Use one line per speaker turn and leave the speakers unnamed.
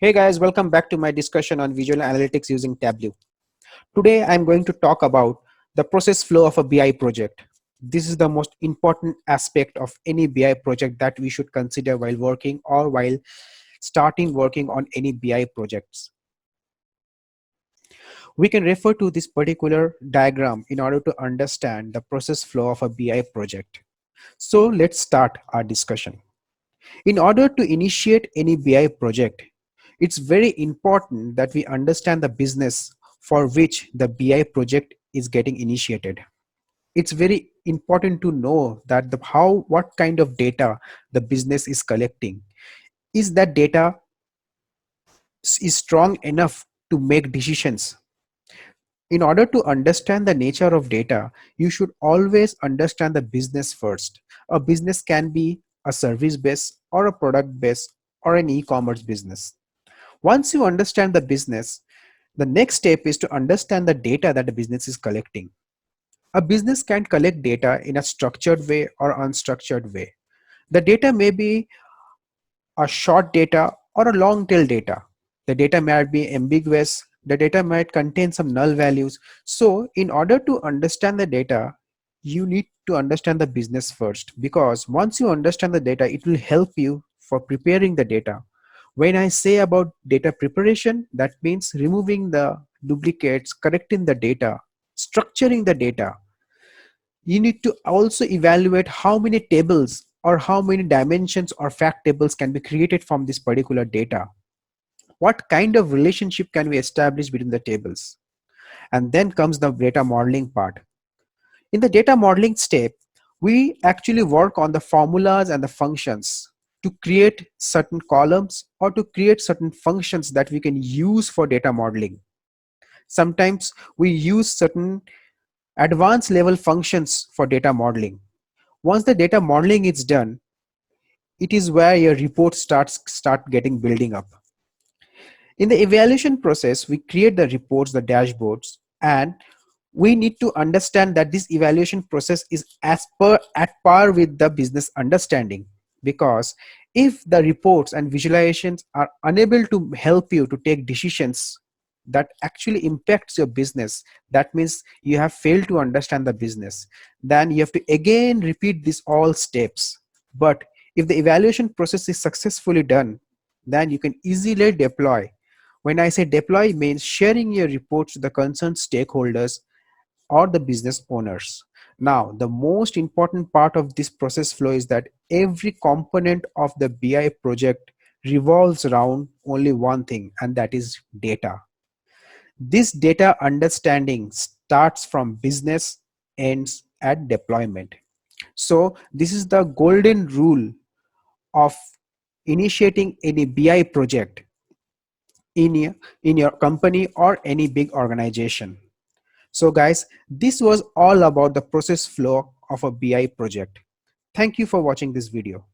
Hey guys, welcome back to my discussion on visual analytics using Tableau. Today I'm going to talk about the process flow of a BI project. This is the most important aspect of any BI project that we should consider while working or while starting working on any BI projects. We can refer to this particular diagram in order to understand the process flow of a BI project. So let's start our discussion. In order to initiate any BI project, it's very important that we understand the business for which the BI project is getting initiated. It's very important to know that what kind of data the business is collecting. Is that data is strong enough to make decisions? In order to understand the nature of data, you should always understand the business first. A business can be a service base or a product base or an e-commerce business. Once you understand the business, the next step is to understand the data that the business is collecting. A business can collect data in a structured way or unstructured way. The data may be a short data or a long tail data. The data might be ambiguous. The data might contain some null values. So in order to understand the data, you need to understand the business first, because once you understand the data, it will help you for preparing the data. When I say about data preparation, that means removing the duplicates, correcting the data, structuring the data. You need to also evaluate how many tables or how many dimensions or fact tables can be created from this particular data. What kind of relationship can we establish between the tables? And then comes the data modeling part. In the data modeling step, we actually work on the formulas and the functions to create certain columns or to create certain functions that we can use for data modeling. Sometimes we use certain advanced level functions for data modeling. Once the data modeling is done, it is where your report start getting building up. In the evaluation process, we create the reports, the dashboards, and we need to understand that this evaluation process is at par with the business understanding. Because if the reports and visualizations are unable to help you to take decisions that actually impacts your business, that means you have failed to understand the business. Then you have to again repeat these all steps. But if the evaluation process is successfully done, then you can easily deploy. When I say deploy, it means sharing your reports to the concerned stakeholders or the business owners. Now, the most important part of this process flow is that every component of the BI project revolves around only one thing, and that is data. This data understanding starts from business, ends at deployment. So this is the golden rule of initiating any BI project in your company or any big organization. So guys, this was all about the process flow of a BI project. Thank you for watching this video.